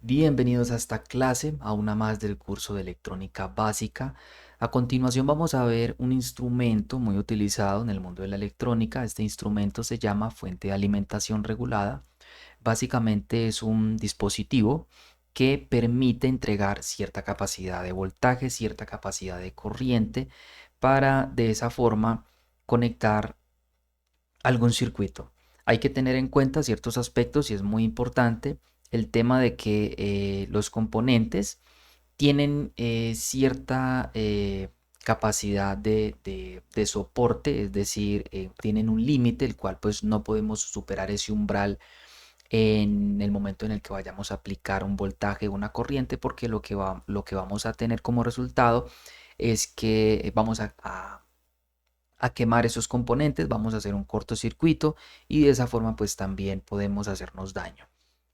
Bienvenidos a esta clase, a una más del curso de electrónica básica. A continuación vamos a ver un instrumento muy utilizado en el mundo de la electrónica. Este instrumento se llama fuente de alimentación regulada. Básicamente es un dispositivo que permite entregar cierta capacidad de voltaje, cierta capacidad de corriente para de esa forma conectar algún circuito. Hay que tener en cuenta ciertos aspectos y es muy importante el tema de que los componentes tienen cierta capacidad de soporte, es decir, tienen un límite, el cual pues no podemos superar ese umbral en el momento en el que vayamos a aplicar un voltaje o una corriente, porque lo que vamos a tener como resultado es que vamos a quemar esos componentes, vamos a hacer un cortocircuito y de esa forma pues también podemos hacernos daño.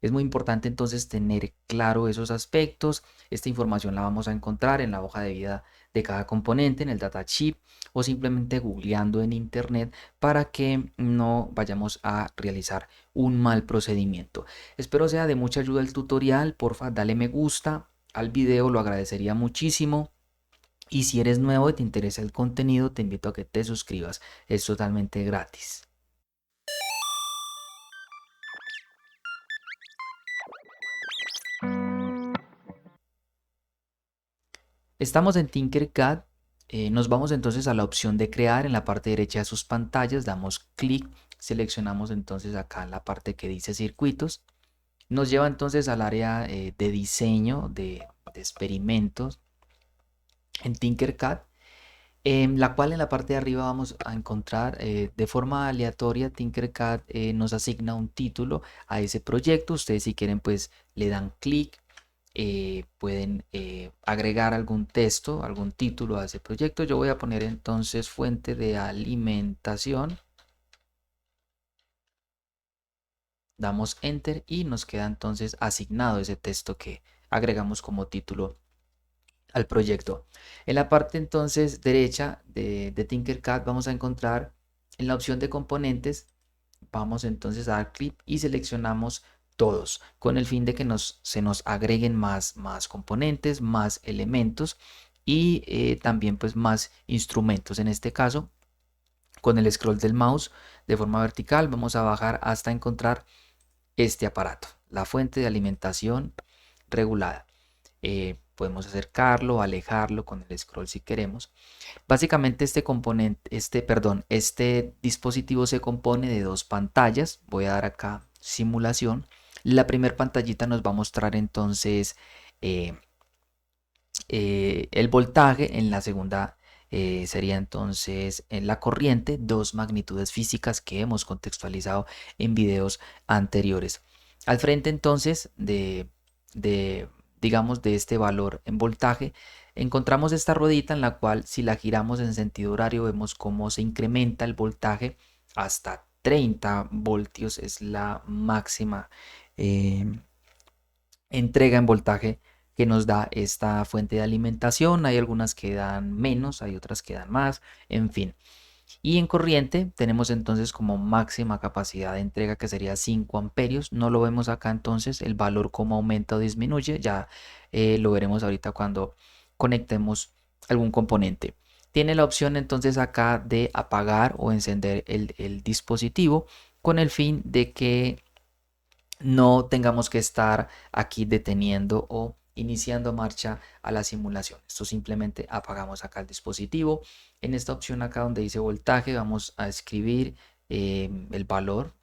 Es muy importante entonces tener claro esos aspectos. Esta información la vamos a encontrar en la hoja de vida de cada componente, en el datasheet o simplemente googleando en internet para que no vayamos a realizar un mal procedimiento. Espero sea de mucha ayuda el tutorial. Porfa, dale me gusta al video, lo agradecería muchísimo. Y si eres nuevo y te interesa el contenido, te invito a que te suscribas. Es totalmente gratis. Estamos en Tinkercad. Nos vamos entonces a la opción de crear en la parte derecha de sus pantallas. Damos clic. Seleccionamos entonces acá en la parte que dice circuitos. Nos lleva entonces al área de diseño de experimentos en Tinkercad. La cual en la parte de arriba vamos a encontrar de forma aleatoria. Tinkercad nos asigna un título a ese proyecto. Ustedes si quieren pues le dan clic, pueden agregar algún texto, algún título a ese proyecto. Yo voy a poner entonces fuente de alimentación. Damos enter y nos queda entonces asignado ese texto que agregamos como título al proyecto. En la parte entonces derecha de Tinkercad vamos a encontrar en la opción de componentes, vamos entonces a dar clic y seleccionamos todos con el fin de que se nos agreguen más componentes, más elementos y también pues más instrumentos. En este caso, con el scroll del mouse de forma vertical vamos a bajar hasta encontrar este aparato, la fuente de alimentación regulada. Podemos acercarlo, alejarlo con el scroll si queremos. Básicamente este componente, este dispositivo se compone de dos pantallas. Voy a dar acá simulación. La primera pantallita nos va a mostrar entonces eh, el voltaje. En la segunda sería entonces en la corriente, dos magnitudes físicas que hemos contextualizado en videos anteriores. Al frente entonces de digamos, de este valor en voltaje, encontramos esta ruedita en la cual si la giramos en sentido horario vemos cómo se incrementa el voltaje hasta 30 voltios, es la máxima eh, entrega en voltaje que nos da esta fuente de alimentación. Hay algunas que dan menos, hay otras que dan más, en fin. Y en corriente tenemos entonces como máxima capacidad de entrega que sería 5 amperios. No lo vemos acá entonces el valor cómo aumenta o disminuye. Ya lo veremos ahorita cuando conectemos algún componente. Tiene la opción entonces acá de apagar o encender el dispositivo con el fin de que no tengamos que estar aquí deteniendo o iniciando marcha a la simulación. Esto simplemente apagamos acá el dispositivo. En esta opción acá donde dice voltaje vamos a escribir el valor,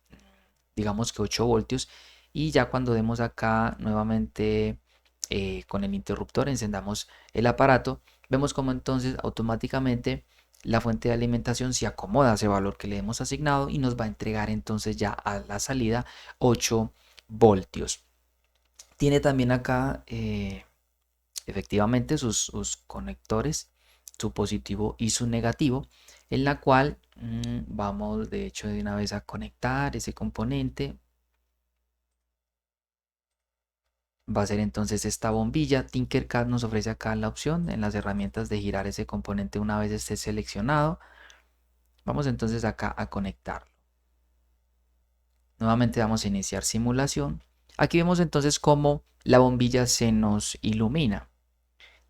digamos que 8 voltios, y ya cuando demos acá nuevamente con el interruptor encendamos el aparato, vemos como entonces automáticamente la fuente de alimentación se acomoda a ese valor que le hemos asignado y nos va a entregar entonces ya a la salida 8 voltios. Tiene también acá efectivamente sus conectores, su positivo y su negativo, en la cual vamos de hecho de una vez a conectar ese componente. Va a ser entonces esta bombilla. Tinkercad nos ofrece acá la opción en las herramientas de girar ese componente una vez esté seleccionado. Vamos entonces acá a conectarlo. Nuevamente vamos a iniciar simulación. Aquí vemos entonces cómo la bombilla se nos ilumina.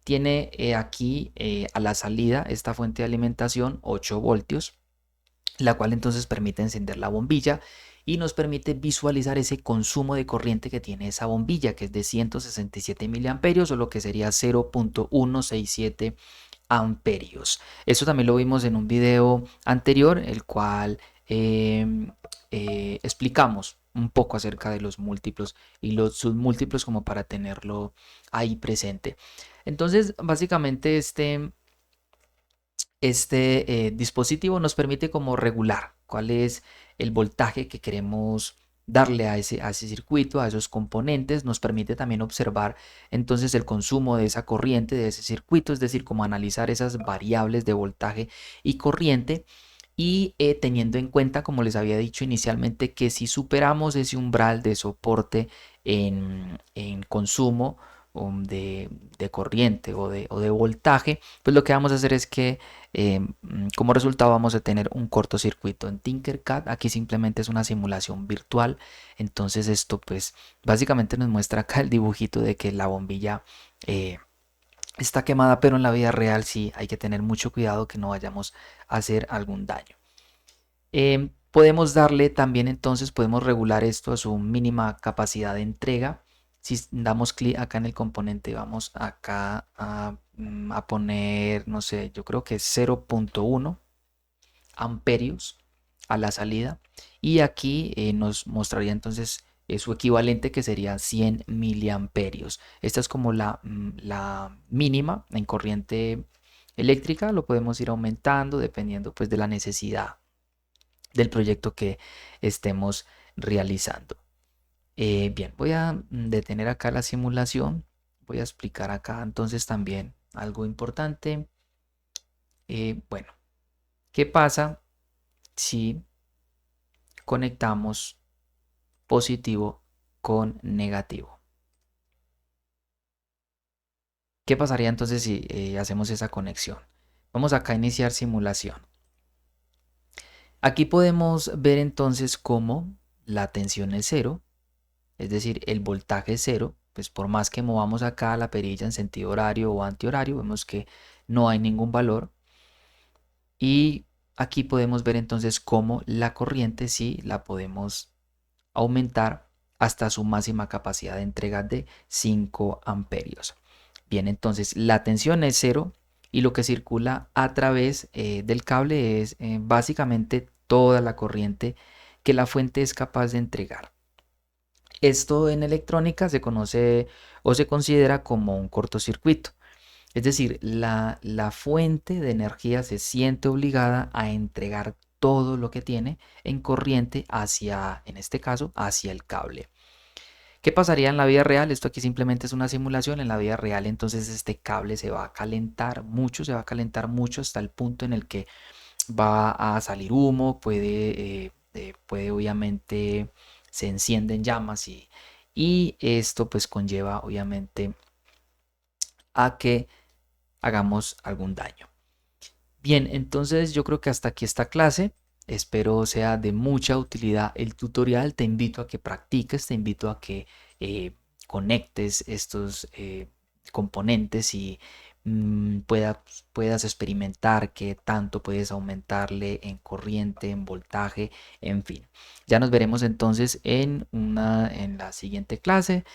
Tiene aquí a la salida esta fuente de alimentación 8 voltios, la cual entonces permite encender la bombilla y nos permite visualizar ese consumo de corriente que tiene esa bombilla, que es de 167 miliamperios o lo que sería 0.167 amperios. Eso también lo vimos en un video anterior, el cual explicamos un poco acerca de los múltiplos y los submúltiplos como para tenerlo ahí presente. Entonces, básicamente este dispositivo nos permite como regular cuál es el voltaje que queremos darle a ese circuito, a esos componentes. Nos permite también observar entonces el consumo de esa corriente, de ese circuito, es decir, como analizar esas variables de voltaje y corriente. Y teniendo en cuenta, como les había dicho inicialmente, que si superamos ese umbral de soporte en consumo de corriente o de voltaje, pues lo que vamos a hacer es que como resultado vamos a tener un cortocircuito. En Tinkercad aquí simplemente es una simulación virtual, entonces esto pues básicamente nos muestra acá el dibujito de que la bombilla eh, está quemada, pero en la vida real sí hay que tener mucho cuidado que no vayamos a hacer algún daño. Podemos darle también entonces, podemos regular esto a su mínima capacidad de entrega. Si damos clic acá en el componente, vamos acá a poner, no sé, yo creo que es 0.1 amperios a la salida. Y aquí nos mostraría entonces su equivalente, que sería 100 miliamperios. Esta es como la mínima en corriente eléctrica. Lo podemos ir aumentando dependiendo pues de la necesidad del proyecto que estemos realizando. Bien, voy a detener acá la simulación. Voy a explicar acá entonces también algo importante. Bueno, ¿qué pasa si conectamos positivo con negativo? ¿Qué pasaría entonces si hacemos esa conexión? Vamos acá a iniciar simulación. Aquí podemos ver entonces cómo la tensión es cero, es decir, el voltaje es cero. Pues por más que movamos acá la perilla en sentido horario o antihorario, vemos que no hay ningún valor. Y aquí podemos ver entonces cómo la corriente sí la podemos aumentar hasta su máxima capacidad de entrega de 5 amperios. Bien, entonces la tensión es cero y lo que circula a través del cable es básicamente toda la corriente que la fuente es capaz de entregar. Esto en electrónica se conoce o se considera como un cortocircuito. Es decir, la fuente de energía se siente obligada a entregar todo lo que tiene en corriente hacia, en este caso, hacia el cable. ¿Qué pasaría en la vida real? Esto aquí simplemente es una simulación. En la vida real, entonces este cable se va a calentar mucho, se va a calentar mucho hasta el punto en el que va a salir humo, puede obviamente se encienden llamas y esto pues conlleva obviamente a que hagamos algún daño. Bien, entonces yo creo que hasta aquí esta clase. Espero sea de mucha utilidad el tutorial. Te invito a que practiques, te invito a que conectes estos componentes y puedas experimentar qué tanto puedes aumentarle en corriente, en voltaje, en fin. Ya nos veremos entonces en la siguiente clase